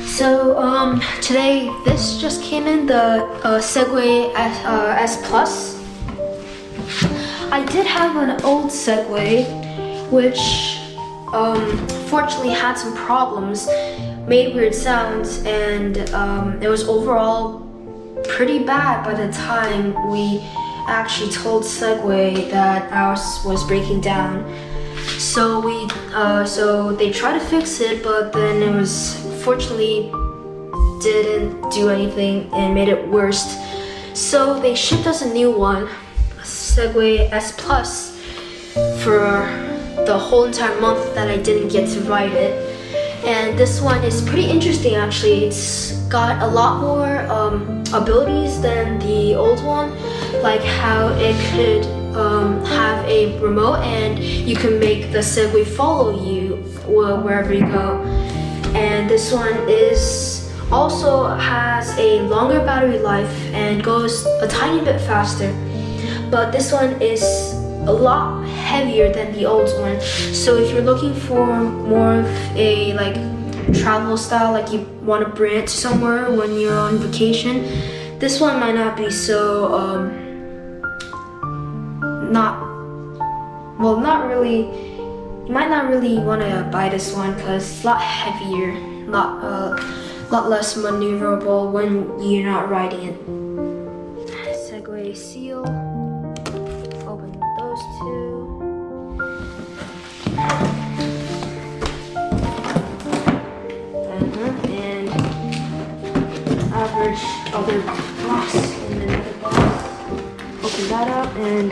So today this just came in, the Segway S-Plus. I did have an old Segway which fortunately had some problems, made weird sounds, and it was overall pretty bad by the time we actually told Segway that ours was breaking down. So they tried to fix it, but then it was fortunately didn't do anything and made it worse. So they shipped us a new one, a Segway S-Plus, for the whole entire month that I didn't get to ride it. And this one is pretty interesting actually. It's got a lot more abilities than the old one, like how it could have a remote and you can make the Segway follow you wherever you go. And this one also has a longer battery life and goes a tiny bit faster. But this one is a lot heavier than the old one. So if you're looking for more of a travel style, like you want to bring it somewhere when you're on vacation, this one might not be so not really. You might not really want to buy this one because it's a lot heavier, lot less maneuverable when you're not riding it. Segway seal. Open those two. And average other box in another box. Open that up, and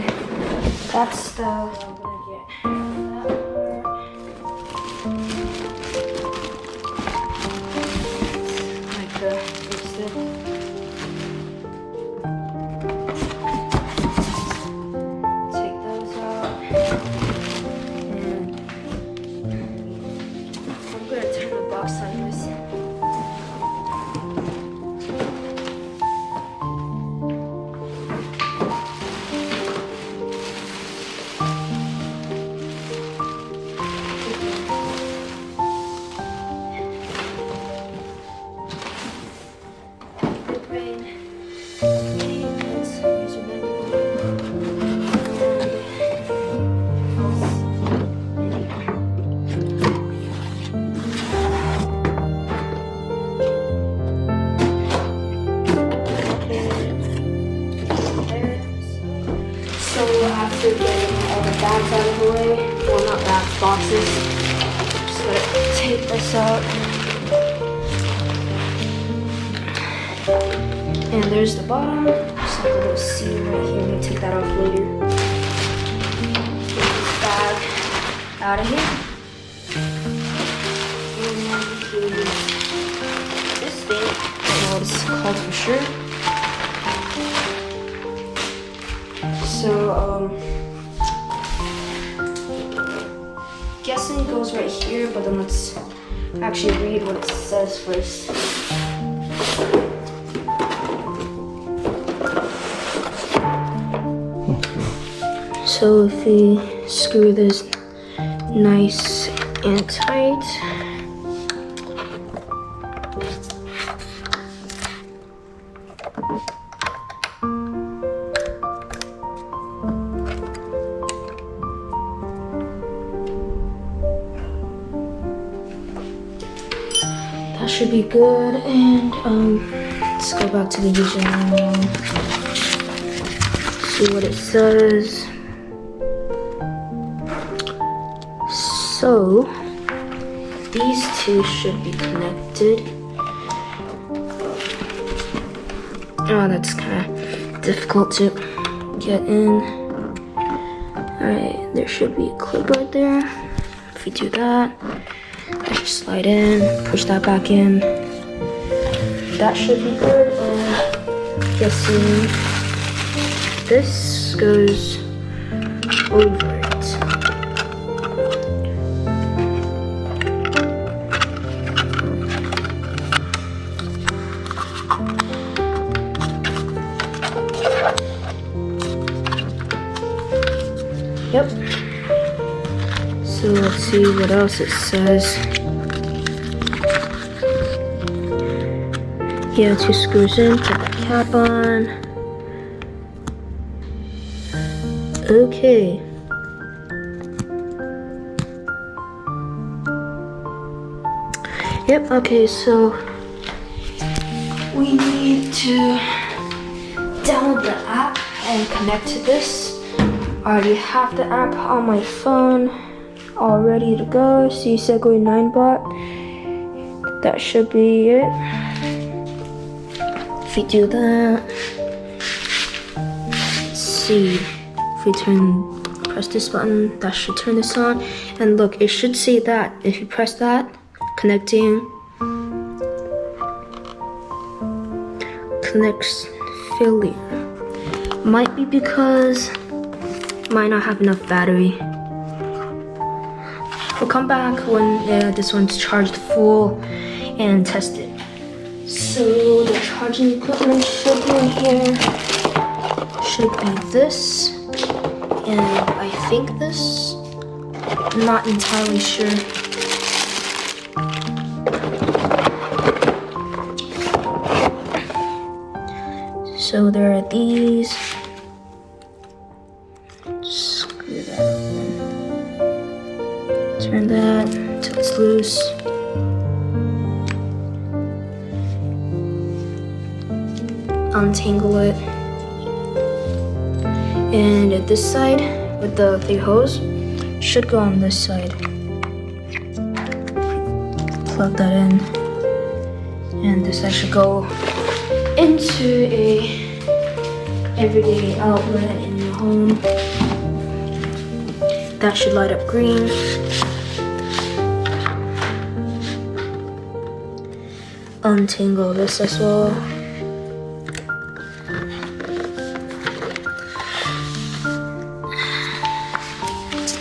that's the I'm gonna get like the take those out, and I'm gonna turn the box sideways. After getting all the bags out of the way, well, not bags, boxes, just gonna take this out. And there's the bottom, just like a little seal right here. I'm gonna take that off later. Get this bag out of here. And this thing, I don't know what it's called for sure. So, guessing it goes right here, but then let's actually read what it says first. So if we screw this nice and tight, that should be good. And let's go back to the user manual, see what it says. So these two should be connected. Oh, that's kind of difficult to get in. Alright, there should be a clip right there. If we do that, just slide in, push that back in. That should be good. And guessing this goes over it. Yep. So let's see what else it says. Yeah, 2 screws in, put the cap on. Okay. Yep, okay, so we need to download the app and connect to this. I already have the app on my phone, all ready to go. See Segway Ninebot. That should be it. If we do that, let's see. If we press this button, that should turn this on. And look, it should say that. If you press that, connects failure. Might be because might not have enough battery. We'll come back when this one's charged full and test it. So the charging equipment should be in here. Should be this, and I think this. I'm not entirely sure. So there are these. Screw that open. Turn that till it's loose. Untangle it. And at this side, with the 3 hose, should go on this side. Plug that in. And this side should go into a everyday outlet in your home. That should light up green. Untangle this as well.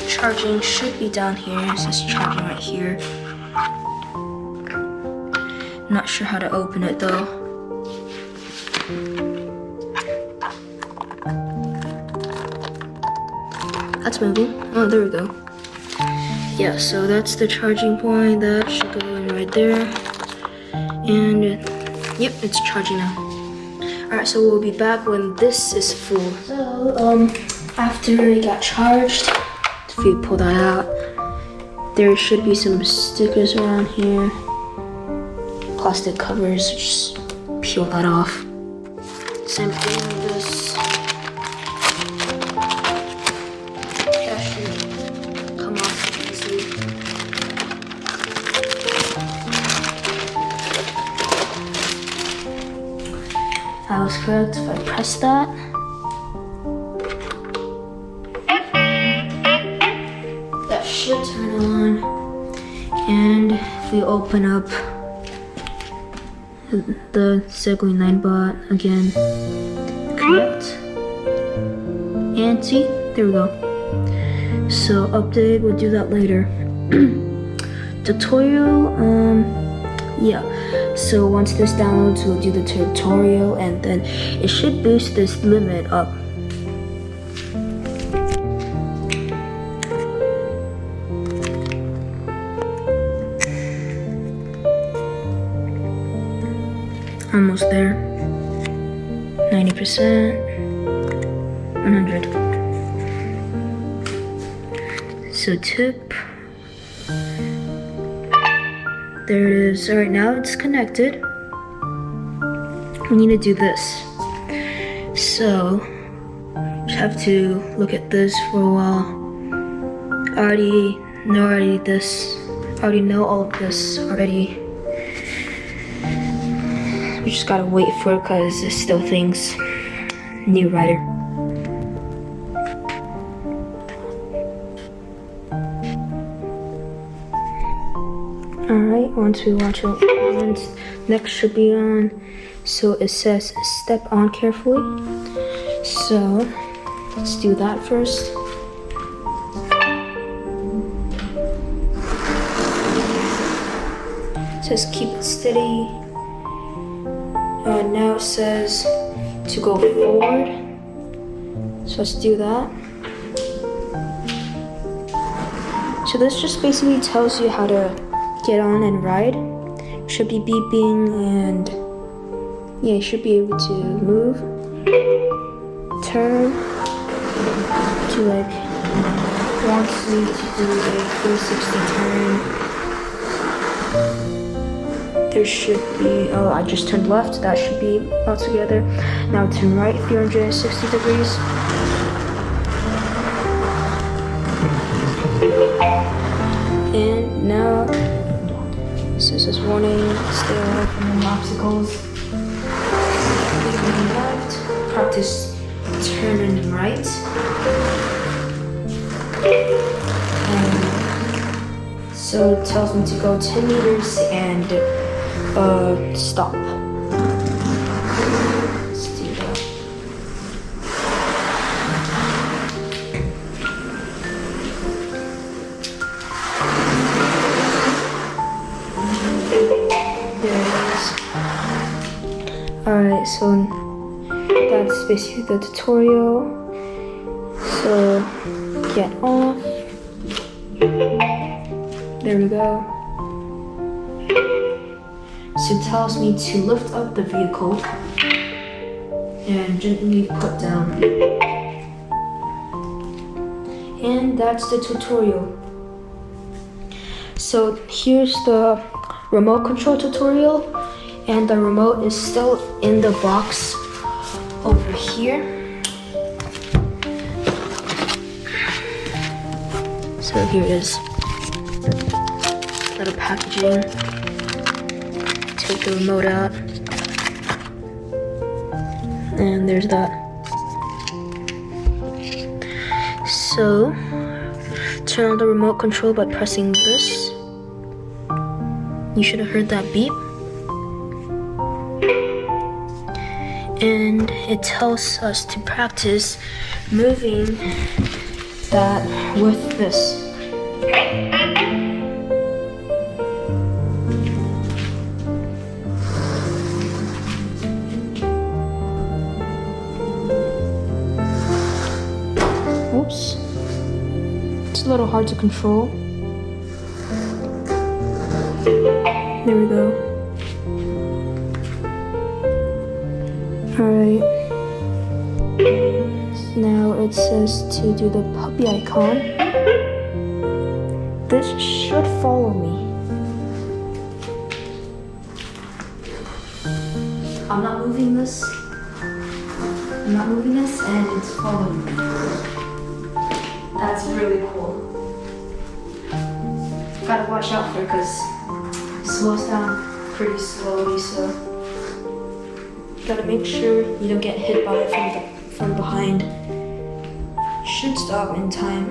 Charging should be down here. It says charging right here. Not sure how to open it though. That's moving. Oh, there we go. Yeah, so that's the charging point. That should go in right there. And yep, it's charging now. Alright, so we'll be back when this is full. So, after it got charged, if you pull that out, there should be some stickers around here. Plastic covers, just peel that off. Same thing with this. That should come off easily. That was correct. If I press that, that should turn on. And if we open up the Segway Ninebot again, correct, and see, there we go. So update, we'll do that later. Tutorial, yeah, so once this downloads, we'll do the tutorial, and then it should boost this limit up. Almost there. 90%. 100. So tip. There it is. Alright, now it's connected. We need to do this. So, just have to look at this for a while. I already know all of this already. We just gotta wait for it because it still thinks new writer. Alright, once we watch it once, next should be on. So it says step on carefully. So let's do that first. It says keep it steady. Now it says to go forward. So let's do that. So this just basically tells you how to get on and ride. Should be beeping and Yeah, you should be able to move, turn, to like wants me to do a 360 turn. There should be, oh, I just turned left, that should be all together. Now turn right 360 degrees. And now, this is warning, stay away from the obstacles. Left, practice turning right. And so it tells me to go 10 meters and stop. Let's do that. There it is. Alright, so that's basically the tutorial. So get off. There we go. So it tells me to lift up the vehicle and gently put down. And that's the tutorial. So here's the remote control tutorial, and the remote is still in the box over here. So here it is. Little packaging. Take the remote out. And there's that. So turn on the remote control by pressing this. You should have heard that beep. And it tells us to practice moving that with this. Oops. It's a little hard to control. There we go. Alright. Now it says to do the puppy icon. This should follow me. I'm not moving this. I'm not moving this, and it's following me. That's really cool. Gotta watch out for it because it slows down pretty slowly, so gotta make sure you don't get hit by it from behind. Should stop in time.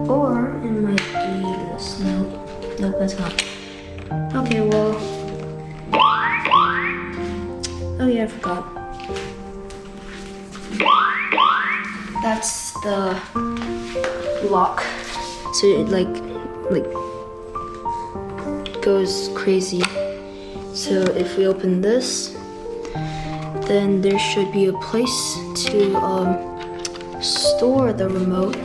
Or it might be this. Nope, that's not. Okay, well. Oh yeah, I forgot. That's the lock. So it like goes crazy. So if we open this, then there should be a place to store the remote.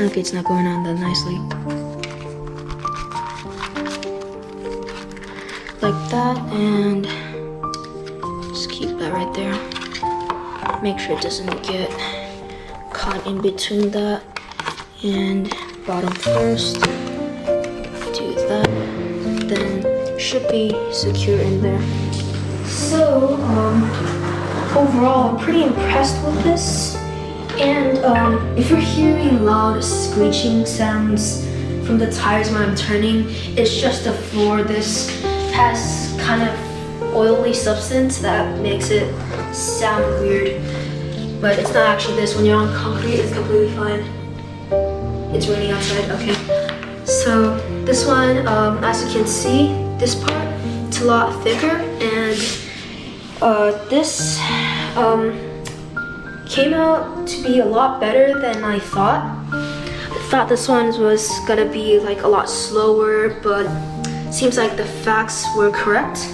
Okay, it's not going on that nicely. Like that, and just keep that right there. Make sure it doesn't get caught in between that and bottom first. Do that, then should be secure in there. So overall, I'm pretty impressed with this. And if you're hearing loud screeching sounds from the tires when I'm turning, it's just the floor. This has kind of oily substance that makes it sound weird, but it's not actually this. When you're on concrete, it's completely fine. It's raining outside. Okay, so this one, as you can see, this part, it's a lot thicker, and this came out to be a lot better than I thought. I thought this one was gonna be like a lot slower, but seems like the facts were correct.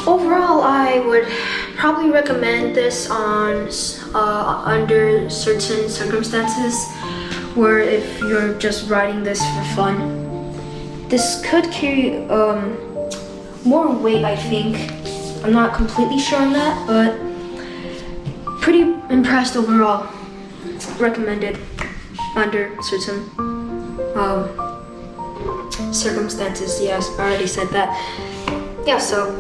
Overall, I would probably recommend this on under certain circumstances. or if you're just riding this for fun. This could carry more weight, I think. I'm not completely sure on that, but pretty impressed overall. Recommended under certain circumstances. Yes, I already said that. Yeah, so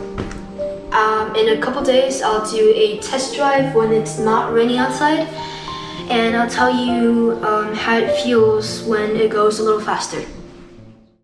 in a couple days I'll do a test drive when it's not raining outside, and I'll tell you how it feels when it goes a little faster.